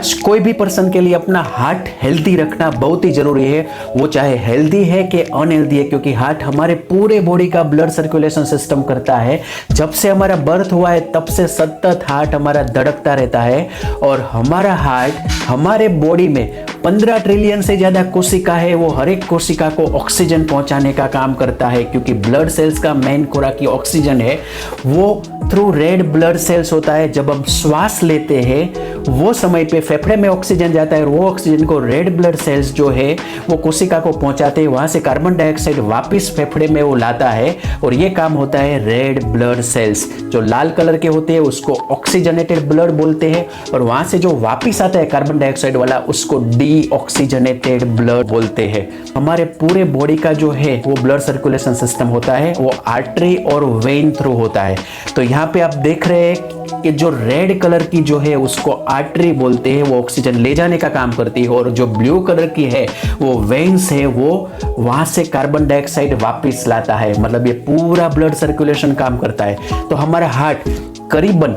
आज कोई भी पर्सन के लिए अपना हार्ट हेल्दी रखना बहुत ही जरूरी है, वो चाहे हेल्दी है कि अनहेल्दी है, क्योंकि हार्ट हमारे पूरे बॉडी का ब्लड सर्कुलेशन सिस्टम करता है। जब से हमारा बर्थ हुआ है तब से सतत हार्ट हमारा धड़कता रहता है और हमारा हार्ट हमारे बॉडी में 15 ट्रिलियन से ज्यादा कोशिका है, वो हर एक कोशिका को ऑक्सीजन पहुंचाने का काम करता है, क्योंकि ब्लड सेल्स का मेन खुराक ही ऑक्सीजन है। वो थ्रू रेड ब्लड सेल्स होता है। जब हम श्वास लेते हैं वो समय पे फेफड़े में ऑक्सीजन जाता है और वो ऑक्सीजन को रेड ब्लड सेल्स जो है वो कोशिका को पहुंचाते हैं, वहां से कार्बन डाइऑक्साइड वापस फेफड़े में वो लाता है और ये काम होता है रेड ब्लड सेल्स। जो लाल कलर के होते हैं उसको ऑक्सीजनेटेड ब्लड बोलते हैं और वहां से जो वापस आता है कार्बन डाइऑक्साइड वाला उसको डीऑक्सीजनेटेड ब्लड बोलते हैं। हमारे पूरे बॉडी का जो है वो ब्लड सर्कुलेशन सिस्टम होता है वो आर्टरी और वेन थ्रू होता है। तो यहाँ पे आप देख रहे हैं कि जो रेड कलर की जो है उसको आर्टरी बोलते हैं, वो ऑक्सीजन ले जाने का काम करती है, और जो ब्लू कलर की है वो वेन्स है, वो वहां से कार्बन डाइऑक्साइड वापस लाता है। मतलब ये पूरा ब्लड सर्कुलेशन काम करता है। तो हमारा हार्ट करीबन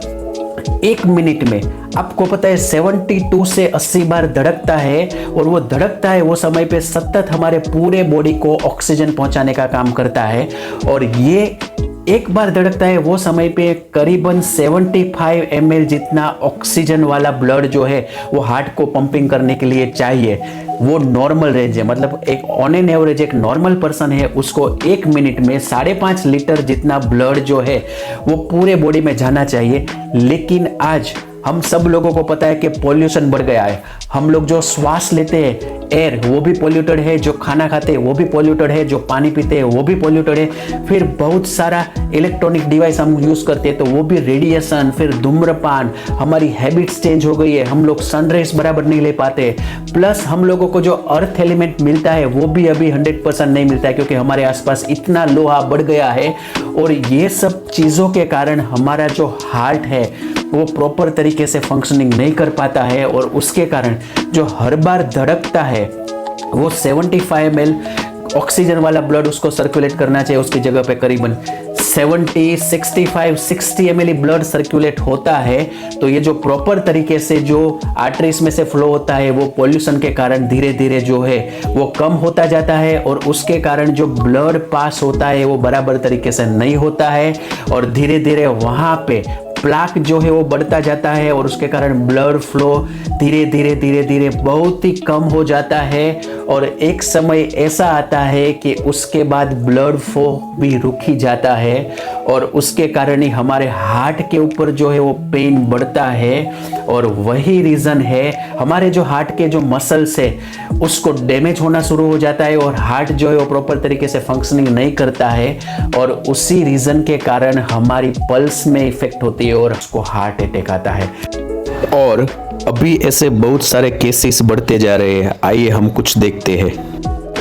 1 मिनट में आपको पता है 72 से 80 बार धड़कता है, और वो धड़कता है वो समय पे सतत हमारे पूरे बॉडी को ऑक्सीजन पहुंचाने का काम करता है। और ये एक बार धड़कता है वो समय पे करीबन 75 ml जितना ऑक्सीजन वाला ब्लड जो है वो हार्ट को पंपिंग करने के लिए चाहिए। वो नॉर्मल रेंज है, मतलब एक ऑन एन एवरेज एक नॉर्मल पर्सन है उसको 1 मिनट में 5.5 लीटर जितना ब्लड जो है वो पूरे बॉडी में जाना चाहिए। लेकिन आज हम सब लोगों को पता है कि पॉल्यूशन बढ़ गया है। हम लोग जो श्वास लेते हैं एयर वो भी पॉल्यूटेड है, जो खाना खाते हैं वो भी पॉल्यूटेड है, जो पानी पीते हैं वो भी पॉल्यूटेड है, फिर बहुत सारा इलेक्ट्रॉनिक डिवाइस हम यूज करते हैं तो वो भी रेडिएशन, फिर धूम्रपान, हमारी हैबिट्स चेंज हो गई है, हम लोग सनराइज बराबर नहीं ले पाते, प्लस हम लोगों को जो अर्थ एलिमेंट मिलता है वो भी अभी 100% नहीं मिलता है, क्योंकि हमारे आसपास इतना लोहा बढ़ गया है। और ये सब चीज़ों के कारण हमारा जो हार्ट है वो प्रॉपर तरीके से फंक्शनिंग नहीं कर पाता है, और उसके कारण जो हर बार धड़कता है वो 75 ml ऑक्सीजन वाला ब्लड उसको सर्कुलेट करना चाहिए, उसकी जगह पे करीबन 70, 65, 60 ml ब्लड सर्कुलेट होता है। तो ये जो प्रॉपर तरीके से जो आर्टरीज में से फ्लो होता है वो पॉल्यूशन के कारण धीरे धीरे जो है वो कम होता जाता है, और उसके कारण जो ब्लड पास होता है वो बराबर तरीके से नहीं होता है, और धीरे धीरे वहाँ पे प्लाक जो है वो बढ़ता जाता है, और उसके कारण ब्लड फ्लो धीरे धीरे धीरे धीरे बहुत ही कम हो जाता है। और एक समय ऐसा आता है कि उसके बाद ब्लड फ्लो भी रुक ही जाता है, और उसके कारण ही हमारे हार्ट के ऊपर जो है वो पेन बढ़ता है। और वही रीज़न है हमारे जो हार्ट के जो मसल्स है उसको डैमेज होना शुरू हो जाता है, और हार्ट जो है वो प्रॉपर तरीके से फंक्शनिंग नहीं करता है, और उसी रीज़न के कारण हमारी पल्स में इफेक्ट होती है और उसको हार्ट अटैक आता है। और अभी ऐसे बहुत सारे केसेस बढ़ते जा रहे हैं, आइए हम कुछ देखते हैं।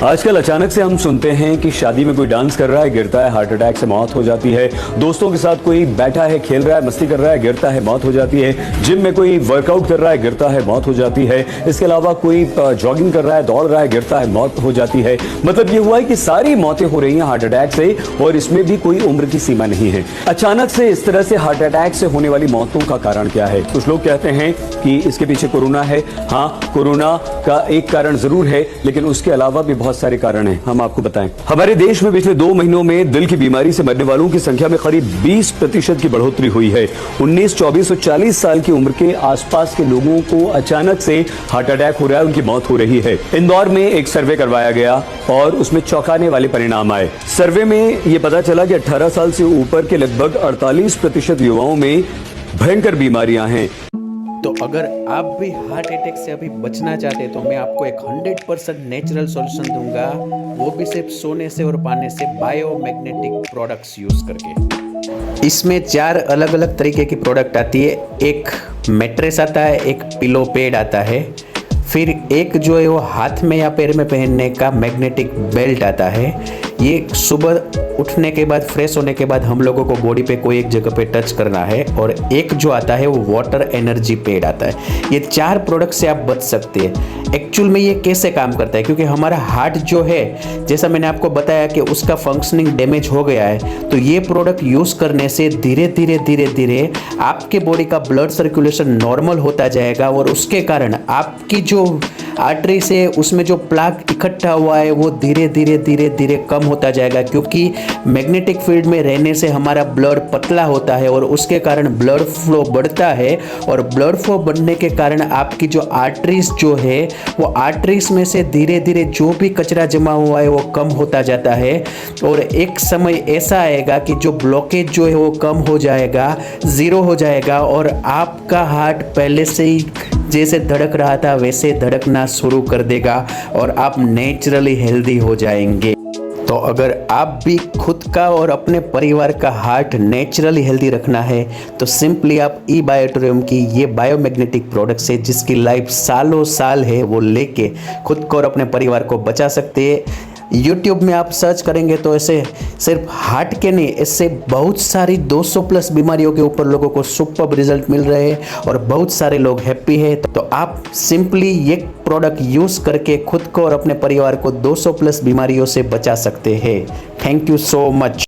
आजकल अचानक से हम सुनते हैं कि शादी में कोई डांस कर रहा है, गिरता है, हार्ट अटैक से मौत हो जाती है। दोस्तों के साथ कोई बैठा है, खेल रहा है, मस्ती कर रहा है, गिरता है, मौत हो जाती है। जिम में कोई वर्कआउट कर रहा है, गिरता है, मौत हो जाती है। इसके अलावा कोई जॉगिंग कर रहा है, दौड़ रहा है, गिरता है, मौत हो जाती है। मतलब ये हुआ है कि सारी मौतें हो रही हैं हार्ट अटैक से, और इसमें भी कोई उम्र की सीमा नहीं है। अचानक से इस तरह से हार्ट अटैक से होने वाली मौतों का कारण क्या है? कुछ लोग कहते हैं कि इसके पीछे कोरोना है। हाँ, कोरोना का एक कारण जरूर है, लेकिन उसके अलावा भी बहुत सारे कारण हैं, हम आपको बताएं। हमारे देश में पिछले 2 महीनों में दिल की बीमारी से मरने वालों की संख्या में करीब 20% की बढ़ोतरी हुई है। 19, 24 और 40 साल की उम्र के आसपास के लोगों को अचानक से हार्ट अटैक हो रहा है, उनकी मौत हो रही है। इंदौर में एक सर्वे करवाया गया और उसमें चौंकाने वाले परिणाम आए। सर्वे में यह पता चला कि 18 साल से ऊपर के लगभग 48% युवाओं में भयंकर बीमारियां हैं। तो अगर आप भी हार्ट अटैक से अभी बचना चाहते हैं तो मैं आपको एक 100% नेचुरल सॉल्यूशन दूंगा, वो भी सिर्फ सोने से और पानी से, बायोमैग्नेटिक प्रोडक्ट्स यूज करके। इसमें 4 अलग अलग तरीके की प्रोडक्ट आती है। एक मैट्रेस आता है, एक पिलो पैड आता है, फिर एक जो है वो हाथ में या पैर में पहनने का मैग्नेटिक बेल्ट आता है। ये सुबह उठने के बाद, फ्रेश होने के बाद हम लोगों को बॉडी पे कोई एक जगह पे टच करना है, और एक जो आता है वो वाटर एनर्जी पैड आता है। ये 4 प्रोडक्ट से आप बच सकते हैं। एक्चुअल में ये कैसे काम करता है, क्योंकि हमारा हार्ट जो है, जैसा मैंने आपको बताया कि उसका फंक्शनिंग डैमेज हो गया है, तो ये प्रोडक्ट यूज़ करने से धीरे धीरे आपके बॉडी का ब्लड सर्कुलेशन नॉर्मल होता जाएगा, और उसके कारण आपकी जो आर्टरी से उसमें जो प्लाक इकट्ठा हुआ है वो धीरे धीरे कम होता जाएगा, क्योंकि मैग्नेटिक फील्ड में रहने से हमारा ब्लड पतला होता है और उसके कारण ब्लड फ्लो बढ़ता है, और ब्लड फ्लो बढ़ने के कारण आपकी जो आर्टरीज जो है वो आर्टरीज में से धीरे धीरे जो भी कचरा जमा हुआ है वो कम होता जाता है, और एक समय ऐसा आएगा कि जो ब्लॉकेज जो है वो कम हो जाएगा, ज़ीरो हो जाएगा, और आपका हार्ट पहले से ही जैसे धड़क रहा था वैसे धड़कना शुरू कर देगा और आप नेचुरली हेल्दी हो जाएंगे। तो अगर आप भी खुद का और अपने परिवार का हार्ट नेचुरली हेल्दी रखना है तो सिंपली आप ई बायोटोरियम की ये बायोमैग्नेटिक प्रोडक्ट्स है, जिसकी लाइफ सालों साल है, वो लेके खुद को और अपने परिवार को बचा सकते हैं। YouTube में आप सर्च करेंगे तो ऐसे सिर्फ हार्ट के नहीं, ऐसे बहुत सारी 200 प्लस बीमारियों के ऊपर लोगों को सुपर्ब रिजल्ट मिल रहे हैं और बहुत सारे लोग हैप्पी है। तो आप सिंपली ये प्रोडक्ट यूज़ करके खुद को और अपने परिवार को 200 प्लस बीमारियों से बचा सकते हैं। Thank you so much.